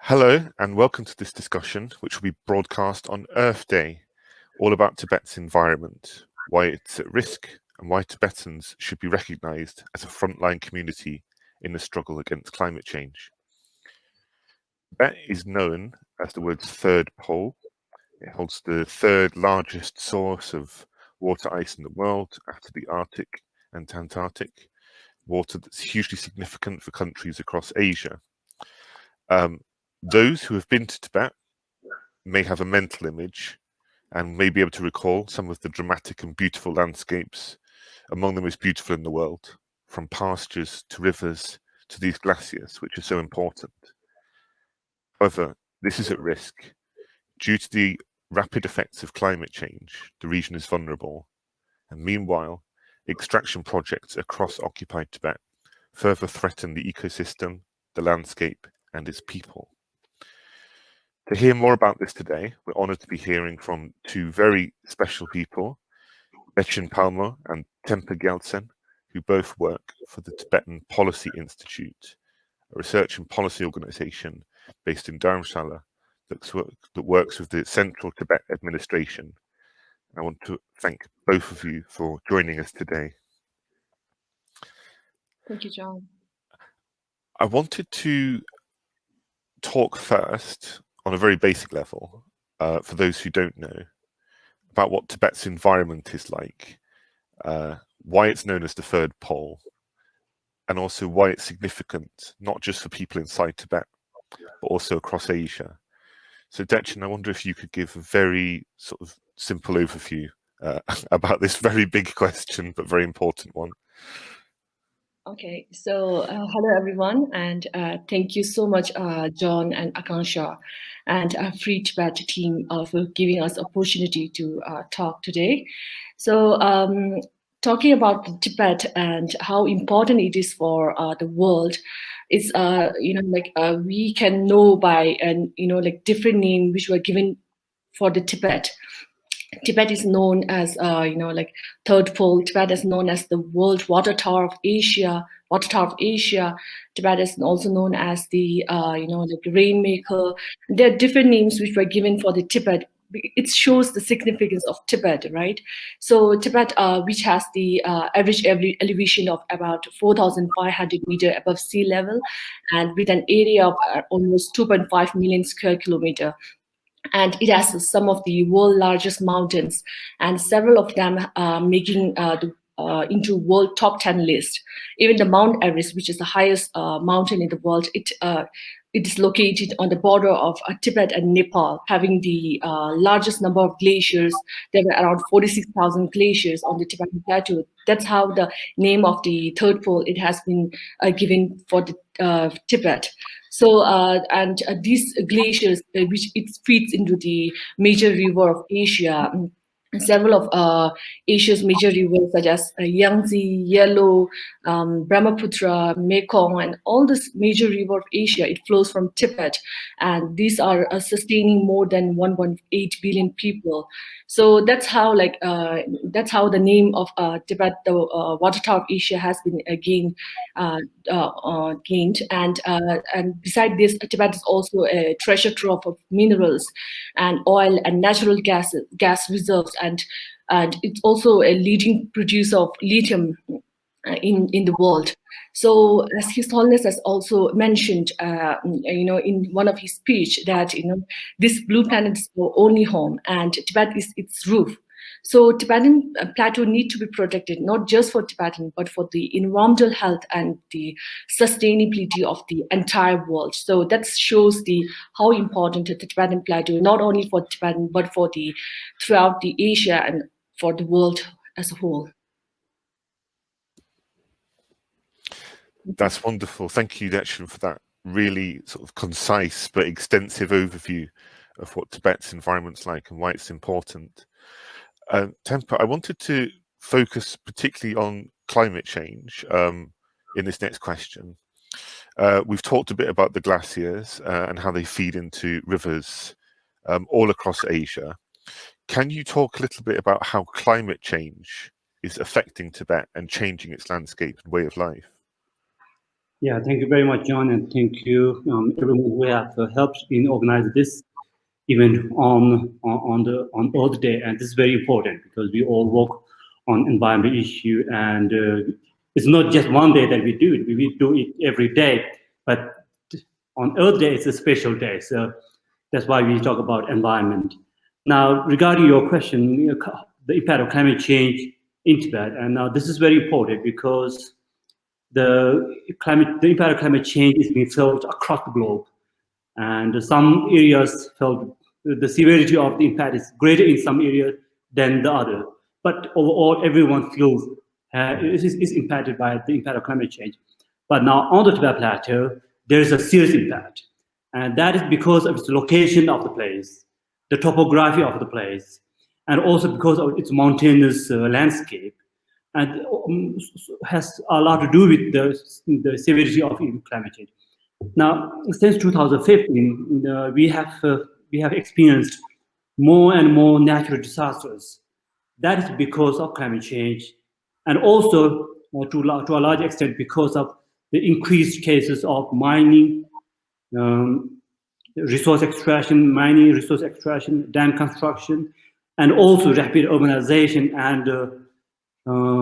Hello and welcome to this discussion, which will be broadcast on Earth Day, all about Tibet's environment, why it's at risk, and why Tibetans should be recognised as a frontline community in the struggle against climate change. Tibet is known as the world's third pole. It holds the third largest source of water ice in the world after the Arctic and Antarctic, water that's hugely significant for countries across Asia. Those who have been to Tibet may have a mental image and may be able to recall some of the dramatic and beautiful landscapes, among the most beautiful in the world, from pastures to rivers to these glaciers, which are so important. However, this is at risk. Due to the rapid effects of climate change, the region is vulnerable, and meanwhile, extraction projects across occupied Tibet further threaten the ecosystem, the landscape, and its people. To hear more about this today, we're honoured to be hearing from two very special people, Dechen Palmo and Tempa Gyaltsen, who both work for the Tibetan Policy Institute, a research and policy organisation based in Dharamshala that works with the Central Tibet Administration. I want to thank both of you for joining us today. Thank you, John. I wanted to talk first on a very basic level, for those who don't know, about what Tibet's environment is like, why it's known as the third pole, and also why it's significant, not just for people inside Tibet, but also across Asia. So Dechen, I wonder if you could give a very sort of simple overview about this very big question, but very important one. Okay, so hello everyone, and thank you so much, John and Akansha, and Free Tibet team for giving us opportunity to talk today. So talking about Tibet and how important it is for the world, it's we can know by different names which were given for the Tibet. Tibet is known as, third pole. Tibet is known as the world water tower of Asia. Tibet is also known as the, rainmaker. There are different names which were given for the Tibet. It shows the significance of Tibet, right? So Tibet, which has the average elevation of about 4,500 meters above sea level, and with an area of almost 2.5 million square kilometers. And it has some of the world's largest mountains, and several of them making into world top 10 list. Even the Mount Everest, which is the highest mountain in the world, it is located on the border of Tibet and Nepal, having the largest number of glaciers. There were around 46,000 glaciers on the Tibetan plateau. That's how the name of the third pole it has been given for the Tibet. So, these glaciers, which it feeds into the major river of Asia, several of Asia's major rivers such as Yangtze, Yellow, Brahmaputra, Mekong, and all this major river of Asia, it flows from Tibet, and these are sustaining more than 1.8 billion people. So that's how the name of Tibet, the water tower of Asia, has been gained. And beside this, Tibet is also a treasure trove of minerals and oil and natural gas reserves, and it's also a leading producer of lithium in the world. So, as His Holiness has also mentioned, in one of his speech, that this blue planet is our only home, and Tibet is its roof. So Tibetan plateau need to be protected, not just for Tibetan, but for the environmental health and the sustainability of the entire world. So that shows how important the Tibetan plateau, not only for Tibetan, but for throughout the Asia and for the world as a whole. That's wonderful. Thank you, Dechen, for that really sort of concise but extensive overview of what Tibet's environment's like and why it's important. Tempa, I wanted to focus particularly on climate change in this next question. We've talked a bit about the glaciers and how they feed into rivers all across Asia. Can you talk a little bit about how climate change is affecting Tibet and changing its landscape and way of life? Yeah, thank you very much, John, and thank you everyone who have helped in organizing this event on Earth Day. And this is very important because we all work on environment issue, and it's not just one day that we do it. We do it every day, but on Earth Day it's a special day. So that's why we talk about environment. Now, regarding your question, the impact of climate change in Tibet, and now this is very important because the impact of climate change is being felt across the globe, and some areas felt the severity of the impact is greater in some areas than the other. But overall, everyone feels is impacted by the impact of climate change. But now on the Tibet Plateau, there is a serious impact, and that is because of its location of the place, the topography of the place, and also because of its mountainous landscape, and has a lot to do with the severity of climate change. Now, since 2015, we have experienced more and more natural disasters. That is because of climate change, and also to a large extent because of the increased cases of mining, um, mining, resource extraction, dam construction, and also rapid urbanization and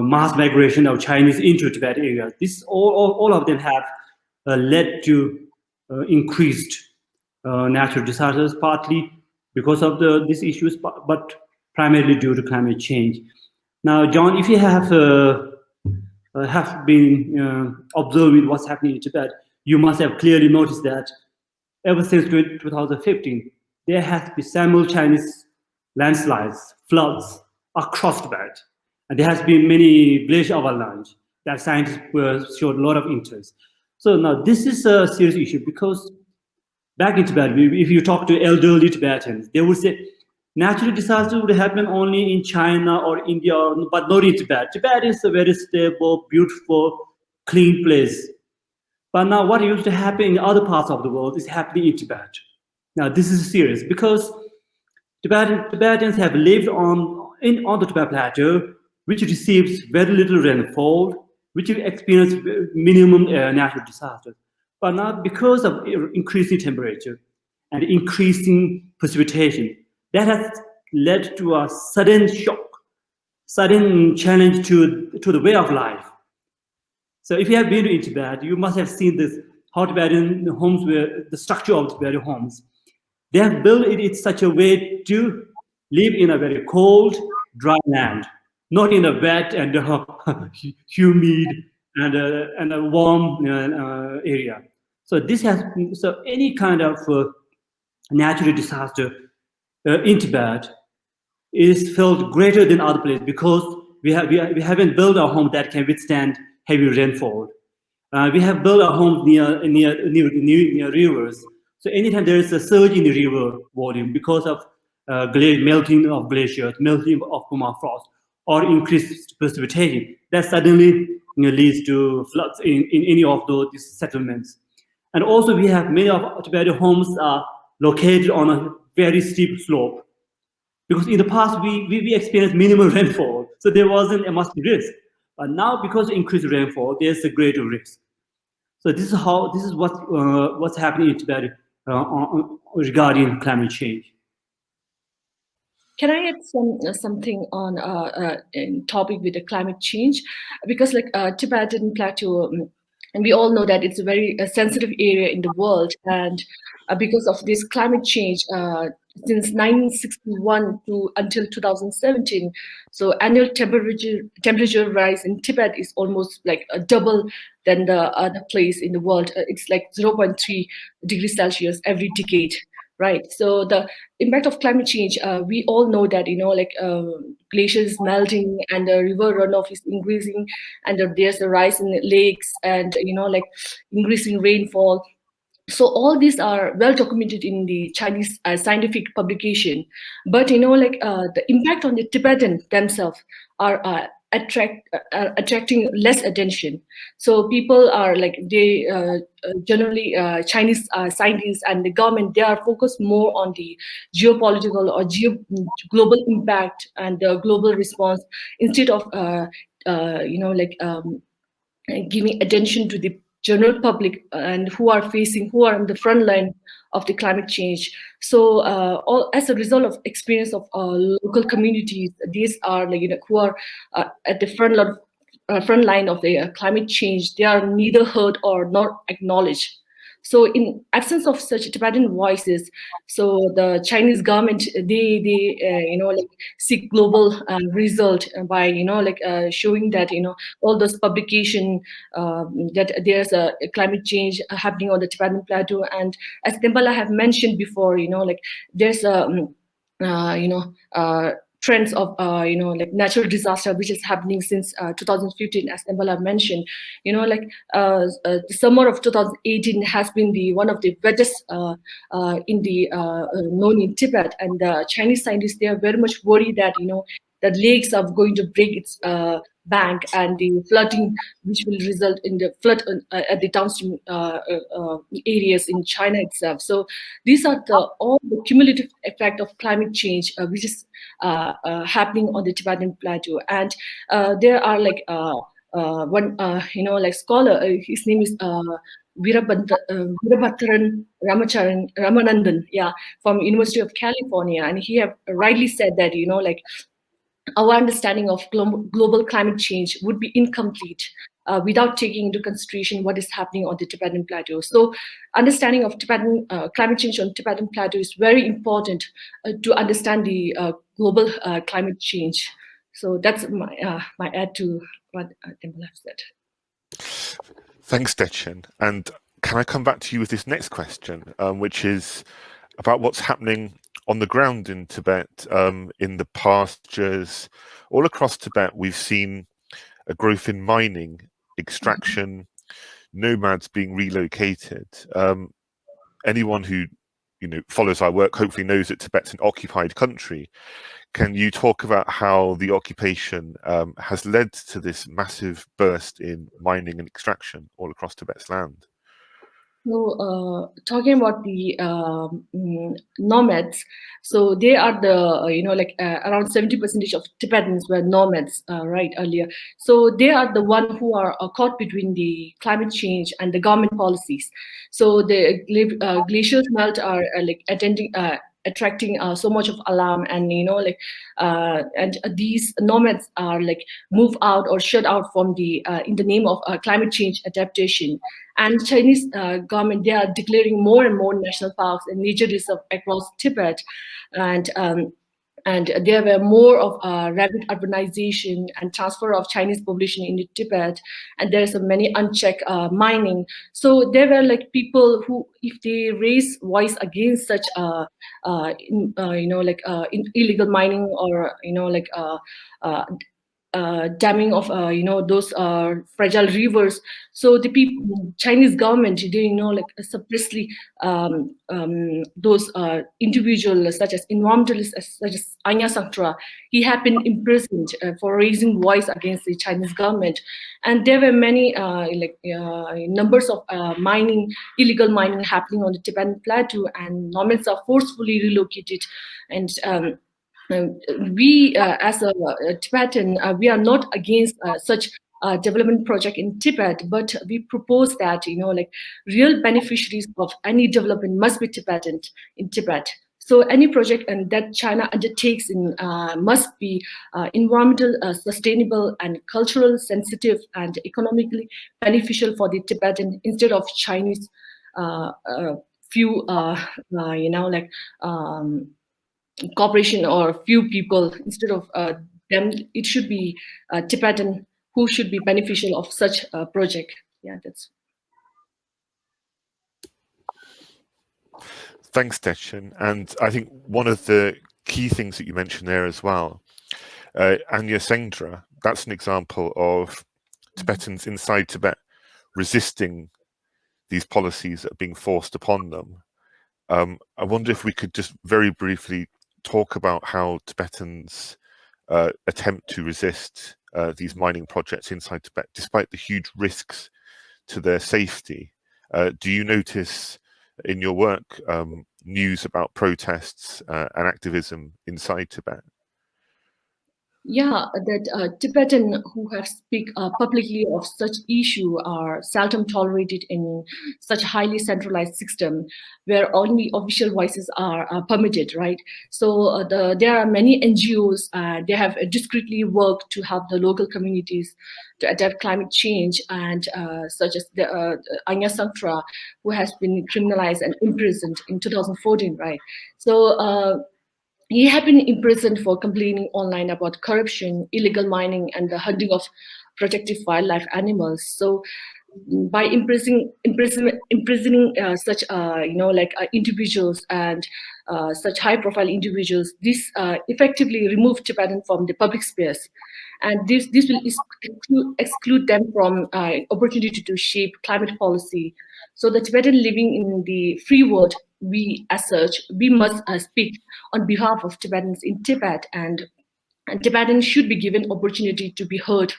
mass migration of Chinese into Tibet areas. This all of them have led to increased natural disasters, partly because of these issues, but primarily due to climate change. Now, John, if you have been observing what's happening in Tibet, you must have clearly noticed that ever since 2015, there has been simultaneous landslides, floods across Tibet. And there has been many glacier avalanche that scientists showed a lot of interest. So now this is a serious issue because back in Tibet, if you talk to elderly Tibetans, they would say natural disaster would happen only in China or India, but not in Tibet. Tibet is a very stable, beautiful, clean place. But now what used to happen in other parts of the world is happening in Tibet. Now this is serious because Tibetans have lived on the Tibet Plateau, which receives very little rainfall, which experience minimum natural disasters. But now because of increasing temperature and increasing precipitation, that has led to a sudden shock, sudden challenge to the way of life. So if you have been to Tibet, you must have seen this, how Tibetan homes were, the structure of Tibetan homes. They have built it in such a way to live in a very cold, dry land, not in a wet and humid and a warm area. So this has so any kind of natural disaster in Tibet is felt greater than other places because we haven't built a home that can withstand heavy rainfall. We have built our homes near rivers. So anytime there is a surge in the river volume because of melting of glaciers, melting of permafrost, or increased precipitation, that suddenly leads to floods in any of these settlements. And also we have many of Tibetan homes are located on a very steep slope. Because in the past, we experienced minimal rainfall, so there wasn't much risk. But now, because of increased rainfall, there's a greater risk. So this is what's happening in Tibet regarding climate change. Can I add something on topic with the climate change? Because like Tibetan Plateau, and we all know that it's a very sensitive area in the world, and because of this climate change, since 1961 to until 2017, so annual temperature rise in Tibet is almost like double than the other place in the world. It's like 0.3 degrees Celsius every decade. Right. So the impact of climate change, we all know that, like glaciers melting and the river runoff is increasing, and there's a rise in lakes and, like increasing rainfall. So all these are well documented in the Chinese scientific publication. But, like the impact on the Tibetan themselves are attracting less attention. So people are like, they generally Chinese scientists and the government, they are focused more on the geopolitical or global impact and the global response instead of like giving attention to the general public and who are on the front line of the climate change. So as a result of experience of local communities, these are who are at the front line of the climate change. They are neither heard or not acknowledged. So in absence of such Tibetan voices, so the Chinese government, they seek global result by showing that all those publication that there's a climate change happening on the Tibetan plateau. And as Tempa have mentioned before, there's a trends of natural disaster which is happening since 2015, as Tempa mentioned. The summer of 2018 has been one of the wettest known in Tibet, and the Chinese scientists, they are very much worried that the lakes are going to break its bank, and the flooding which will result in the flood at the downstream areas in China itself. So these are all the cumulative effect of climate change which is happening on the Tibetan plateau. And there are one scholar, his name is Virabhadran Ramanandan, from University of California, and he have rightly said that our understanding of global climate change would be incomplete without taking into consideration what is happening on the Tibetan plateau. So understanding of Tibetan climate change on Tibetan plateau is very important to understand the global climate change. So that's my add to what Tempa said. Thanks, Dechen. And can I come back to you with this next question, which is about what's happening on the ground in Tibet, in the pastures, all across Tibet. We've seen a growth in mining, extraction, nomads being relocated. Anyone who follows our work hopefully knows that Tibet's an occupied country. Can you talk about how the occupation has led to this massive burst in mining and extraction all across Tibet's land? So, talking about the nomads, so they are the around 70% of Tibetans were nomads, right, earlier. So they are the one who are caught between the climate change and the government policies. So the glaciers melt are attracting so much of alarm, and and these nomads are move out or shut out from the in the name of climate change adaptation. And Chinese government, they are declaring more and more national parks and nature reserves across Tibet, and there were more of rapid urbanization and transfer of Chinese population into Tibet, and there's many unchecked mining. So there were people who, if they raise voice against such illegal mining or damming of those fragile rivers. So the Chinese government, they suppressly those individuals such as environmentalists such as Anya Sanktra. He had been imprisoned for raising voice against the Chinese government, and there were many numbers of illegal mining happening on the Tibetan plateau, and nomads are forcefully relocated. And we, as a Tibetan, we are not against such development project in Tibet, but we propose that real beneficiaries of any development must be Tibetan in Tibet. So any project and that China undertakes must be environmental, sustainable, and cultural sensitive and economically beneficial for the Tibetan, instead of Chinese few corporation or few people. Instead of them, it should be Tibetan who should be beneficial of such a project. Yeah, that's. Thanks, Dechen. And I think one of the key things that you mentioned there as well, Anya Sengdra, that's an example of Tibetans inside Tibet resisting these policies that are being forced upon them. I wonder if we could just very briefly talk about how Tibetans attempt to resist these mining projects inside Tibet, despite the huge risks to their safety. Do you notice in your work news about protests and activism inside Tibet? Yeah, that Tibetan who have speak publicly of such issue are seldom tolerated in such highly centralized system where only official voices are permitted, right? So there are many NGOs, they have discreetly worked to help the local communities to adapt climate change, and such as the Anya Santra, who has been criminalized and imprisoned in 2014, right? So he had been imprisoned for complaining online about corruption, illegal mining, and the hunting of protective wildlife animals. So by imprisoning such individuals and such high profile individuals, this effectively removed Tibetan from the public space, and this will exclude them from opportunity to shape climate policy. So the Tibetan living in the free world, we as such, we must speak on behalf of Tibetans in Tibet, and Tibetans should be given opportunity to be heard.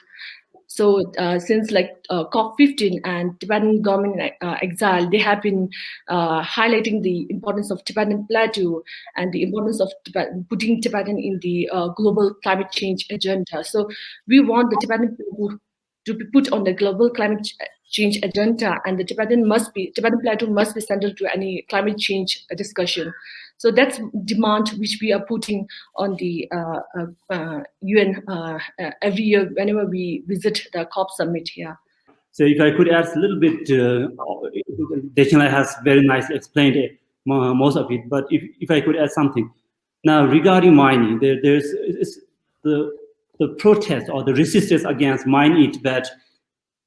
So since like COP15 and Tibetan government exile, they have been highlighting the importance of Tibetan plateau and the importance of putting Tibetan in the global climate change agenda. So we want the Tibetan plateau to be put on the global climate change agenda, and the Tibetan plateau must be central to any climate change discussion. So that's demand which we are putting on the UN every year whenever we visit the COP summit here. So if I could add a little bit, Dechen has very nicely explained it, most of it, but if I could add something. Now regarding mining, there's the protest or the resistance against mining in Tibet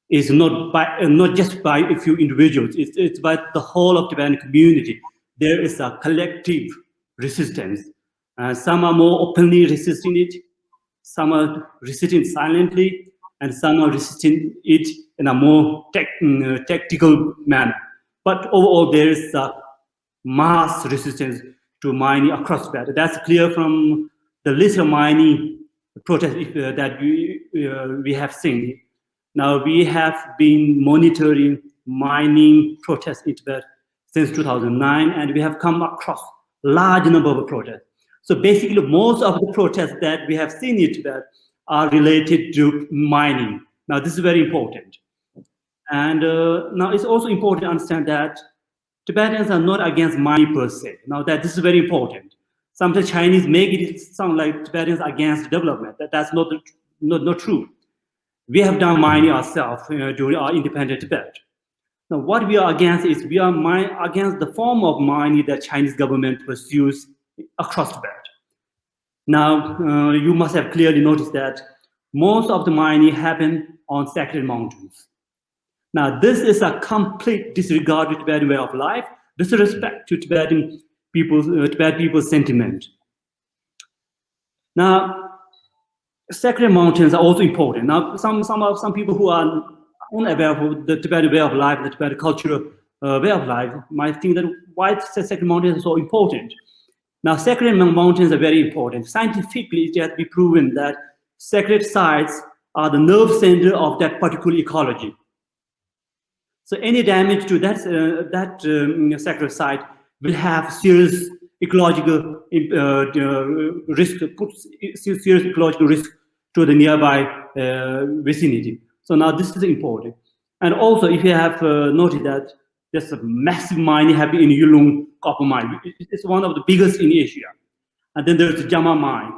is not just by a few individuals, it's by the whole of Tibetan community. There is a collective resistance. Some are more openly resisting it, some are resisting silently, and some are resisting it in a more tactical manner. But overall, there is a mass resistance to mining across Tibet. That's clear from the list of mining protests that we have seen. Now, we have been monitoring mining protests in Tibet since 2009, and we have come across a large number of protests. So basically, most of the protests that we have seen in Tibet are related to mining. Now, this is very important. And now it's also important to understand that Tibetans are not against mining per se. Now, this is very important. Sometimes Chinese make it sound like Tibetans are against development. That's not true. We have done mining ourselves during our independent Tibet. Now, what we are against is we are against the form of mining that Chinese government pursues across Tibet. Now, you must have clearly noticed that most of the mining happen on sacred mountains. Now, this is a complete disregard to Tibetan way of life, disrespect to Tibetan people's sentiment. Now, sacred mountains are also important. Now, some people who are unaware of the Tibetan way of life, the Tibetan cultural way of life, might think that why sacred mountains are so important. Now, sacred mountains are very important. Scientifically, it has been proven that sacred sites are the nerve center of that particular ecology. So any damage to that sacred site will have serious ecological risk, puts serious ecological risk to the nearby vicinity. So now this is important. And also, if you have noted that there's a massive mining happening in Yulung copper mine. It's one of the biggest in Asia. And then there's the Zamlha mine.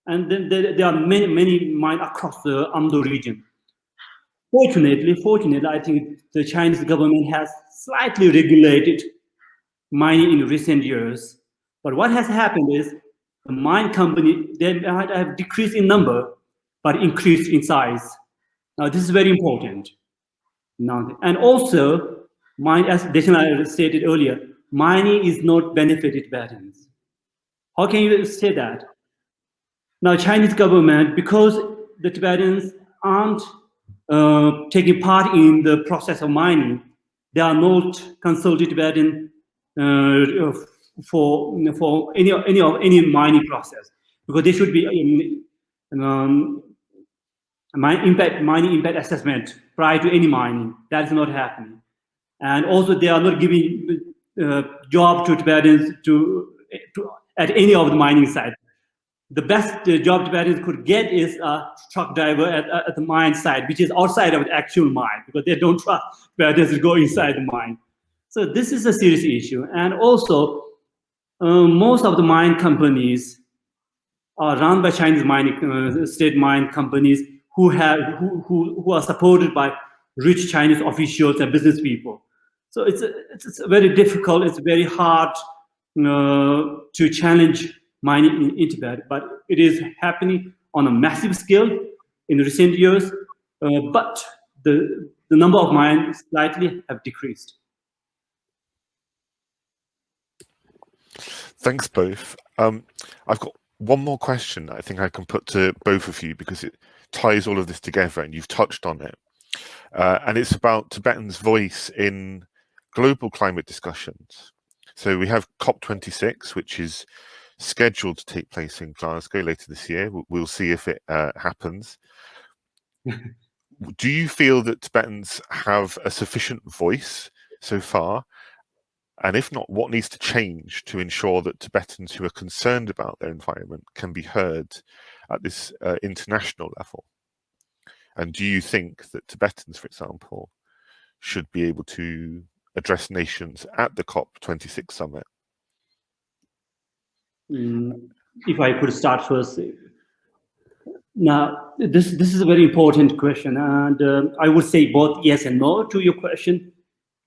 And then there are many mines across the Amdo region. Fortunately, I think the Chinese government has slightly regulated mining in recent years. But what has happened is the mine company, they might have decreased in number, but increased in size. Now, this is very important. Now, and also, as Dechen stated earlier, mining is not benefited Tibetans. How can you say that? Now, Chinese government, because the Tibetans aren't taking part in the process of mining, they are not consulted Tibetan for any mining process, because they should be mining impact assessment prior to any mining. That is not happening. And also, they are not giving job to Tibetans to at any of the mining sites. the best job Tibetans could get is a truck driver at the mine site, which is outside of the actual mine, because they don't trust Tibetans to go inside the mine. So this is a serious issue. And also, most of the mine companies are run by Chinese mining, state mine companies who are supported by rich Chinese officials and business people. So it's very difficult, it's very hard to challenge mining in Tibet, but it is happening on a massive scale in recent years, but the number of mines slightly have decreased. Thanks both. I've got one more question I think I can put to both of you because it ties all of this together and you've touched on it. And it's about Tibetans' voice in global climate discussions. So we have COP26, which is scheduled to take place in Glasgow later this year. We'll see if it happens. Do you feel that Tibetans have a sufficient voice so far? And if not, what needs to change to ensure that Tibetans who are concerned about their environment can be heard at this international level? And do you think that Tibetans, for example, should be able to address nations at the COP26 summit? If I could start first. Now, this is a very important question, and I would say both yes and no to your question.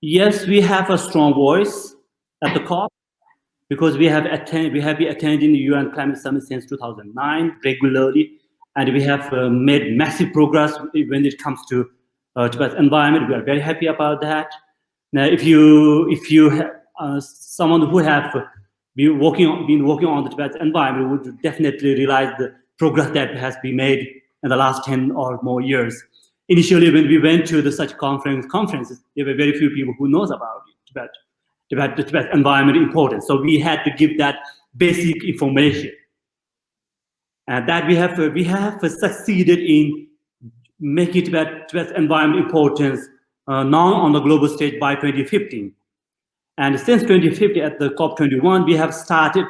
Yes, we have a strong voice at the COP because we have been attending the UN Climate Summit since 2009 regularly, and we have made massive progress when it comes to Tibet's environment. We are very happy about that. Now, if you have someone who have been working on the Tibet's environment, would definitely realize the progress that has been made in the last 10 or more years. Initially, when we went to such conferences, there were very few people who knows about Tibet, the Tibet environment importance. So we had to give that basic information, and that we have succeeded in making Tibet's environment importance known on the global stage by 2015. And since 2015, at the COP21, we have started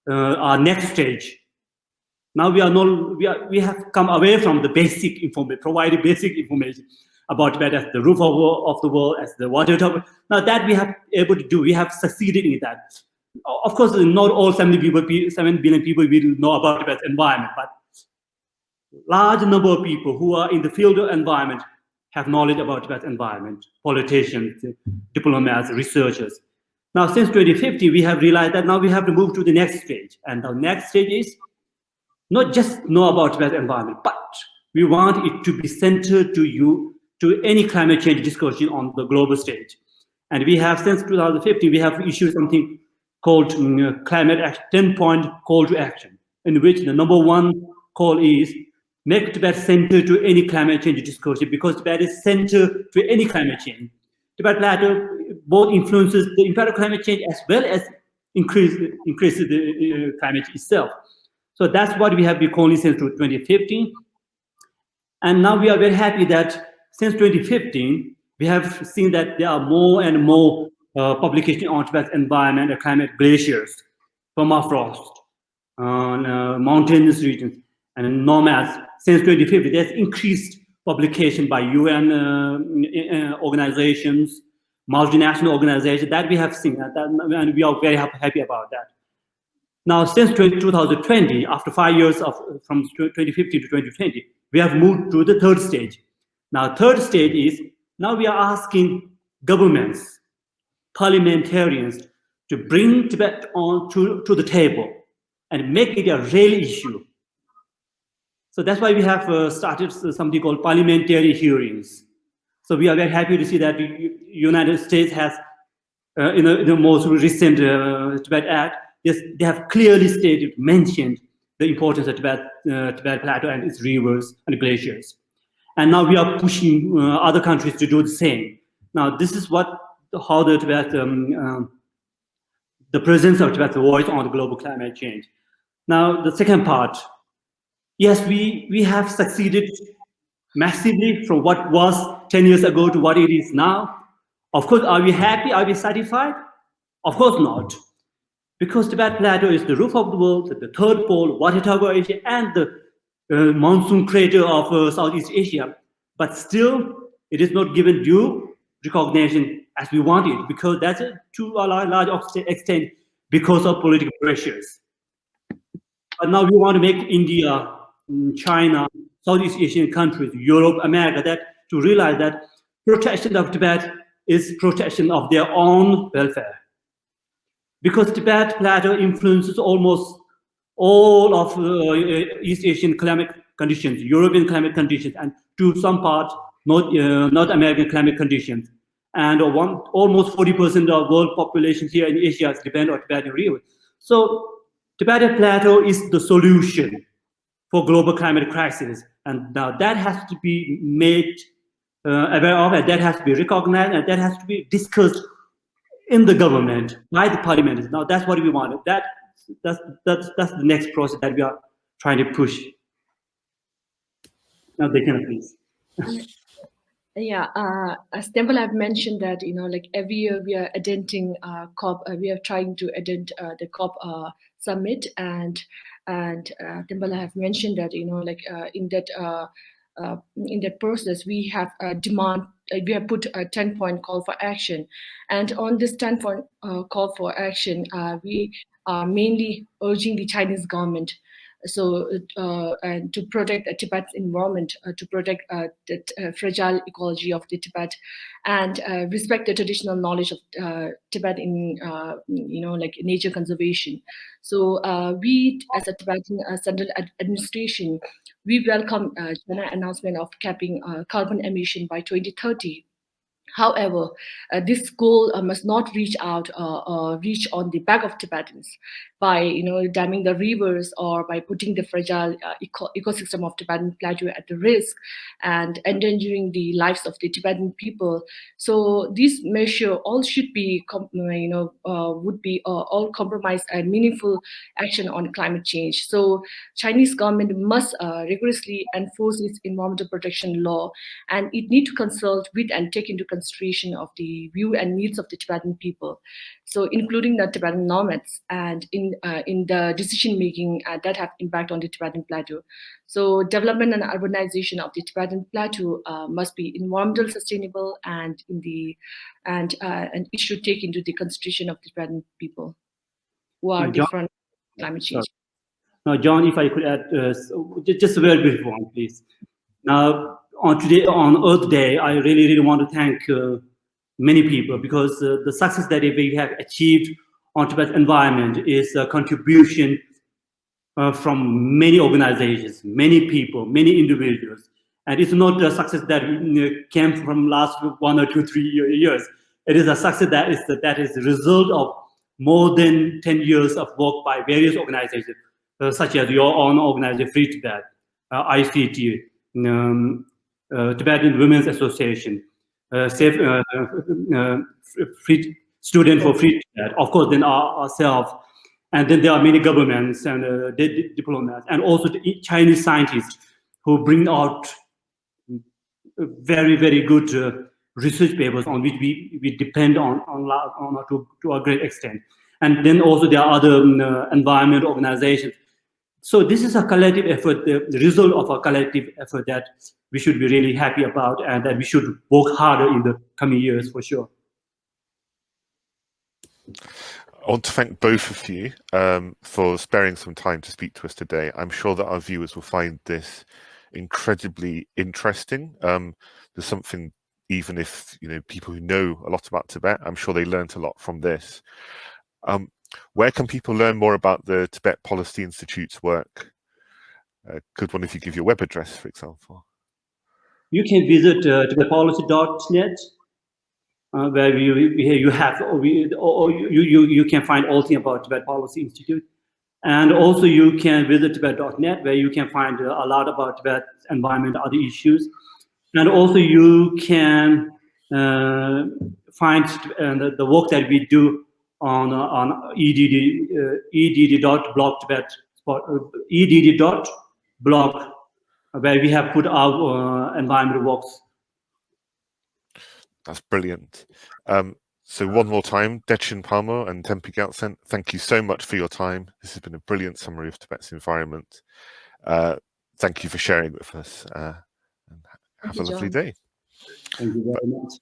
our next stage. Now we have come away from the basic information, providing basic information about Tibet as the roof of the world, as the water top. Now that we have able to do, we have succeeded in that. Of course, not all 7 billion people will know about Tibet's environment, but large number of people who are in the field of environment have knowledge about Tibet's environment, politicians, diplomats, researchers. Now, since 2050, we have realized that now we have to move to the next stage. And the next stage is not just know about Tibet's environment, but we want it to be centered to any climate change discussion on the global stage. And we have, since 2015, we have issued something called Climate Action 10-point call to action, in which the number 1 call is make Tibet center to any climate change discussion, because Tibet is center to any climate change. Tibet Plateau both influences the impact of climate change as well as increases the climate change itself. So that's what we have been calling since 2015. And now we are very happy that since 2015, we have seen that there are more and more publications on Tibet's environment and climate glaciers, permafrost, mountainous regions, and nomads. Since 2015, there's increased publication by UN organizations, multinational organizations, that we have seen, and we are very happy about that. Now, since 2020, after 5 years from 2015 to 2020, we have moved to the 3rd stage. Now, 3rd stage is, now we are asking governments, parliamentarians to bring Tibet on to the table and make it a real issue. So that's why we have started something called parliamentary hearings. So we are very happy to see that the United States has, in the most recent Tibet Act, they have clearly mentioned the importance of Tibet Plateau and its rivers and glaciers. And now we are pushing other countries to do the same. Now this is how the Tibet, the presence of Tibet's voice on the global climate change. Now the second part, yes, we have succeeded massively from what was 10 years ago to what it is now. Of course, are we happy? Are we satisfied? Of course not. Because Tibet Plateau is the roof of the world, the third pole, water tower of Asia, and the monsoon crater of Southeast Asia. But still, it is not given due recognition as we want it, because that's to a large extent because of political pressures. But now we want to make India, China, Southeast Asian countries, Europe, America, that to realize that protection of Tibet is protection of their own welfare. Because Tibet Plateau influences almost all of East Asian climate conditions, European climate conditions, and to some part, North American climate conditions. And almost 40% of world population here in Asia depend on Tibetan river. So Tibetan Plateau is the solution for global climate crisis. And now that has to be made aware of, and that has to be recognized, and that has to be discussed in the government, by the parliament. Now that's what we want. That's the next process that we are trying to push. Now they can please. Yeah, as Temple have mentioned that, like every year we are attending COP, we are trying to attend the COP summit, and Temple have mentioned that, in that process we have we have put a 10-point call for action, and on this 10-point call for action, we are mainly urging the Chinese government and to protect Tibet's environment, to protect the fragile ecology of the Tibet, and respect the traditional knowledge of Tibet in nature conservation. So we, as a Tibetan Central Administration, we welcome China's announcement of capping carbon emission by 2030. However, this goal must not reach on the back of Tibetans by damming the rivers or by putting the fragile ecosystem of Tibetan Plateau at the risk and endangering the lives of the Tibetan people. So these measures all should be all compromise and meaningful action on climate change. So Chinese government must rigorously enforce its environmental protection law, and it need to consult with and take into consideration of the view and needs of the Tibetan people, so including the Tibetan nomads, and in the decision making that have impact on the Tibetan Plateau. So development and urbanization of the Tibetan Plateau must be environmental sustainable, and it should take into the consideration of the Tibetan people who are the front of climate change. Now, John, if I could add just a very brief one, please. Now, on Earth Day, I really want to thank many people, because the success that we have achieved on Tibet environment is a contribution from many organizations, many people, many individuals. And it's not a success that came from last 1 or 2, 3 years. It is a success that is the result of more than 10 years of work by various organizations, such as your own organization, Free Tibet, ICT, Tibetan Women's Association, Free Student for Free Tibet, of course, then ourselves. And then there are many governments and diplomats, and also the Chinese scientists who bring out very, very good research papers on which we depend on to a great extent. And then also there are other environment organizations. So this is a collective effort, the result of a collective effort that we should be really happy about, and that we should work harder in the coming years for sure. I want to thank both of you for sparing some time to speak to us today. I'm sure that our viewers will find this incredibly interesting. There's something, even if people who know a lot about Tibet, I'm sure they learned a lot from this. Where can people learn more about the Tibet Policy Institute's work? Could one of you give your web address, for example? You can visit tibetpolicy.net, where you can find all things about Tibet Policy Institute. And also you can visit tibet.net, where you can find a lot about Tibet environment, other issues. And also you can find the work that we do on edd.blog, where we have put our environmental works. That's brilliant. So one more time, Dechen, Palmo and Tempa Gyaltsen, thank you so much for your time. This has been a brilliant summary of Tibet's environment. Thank you for sharing with us. And have a lovely day. Thank you very much.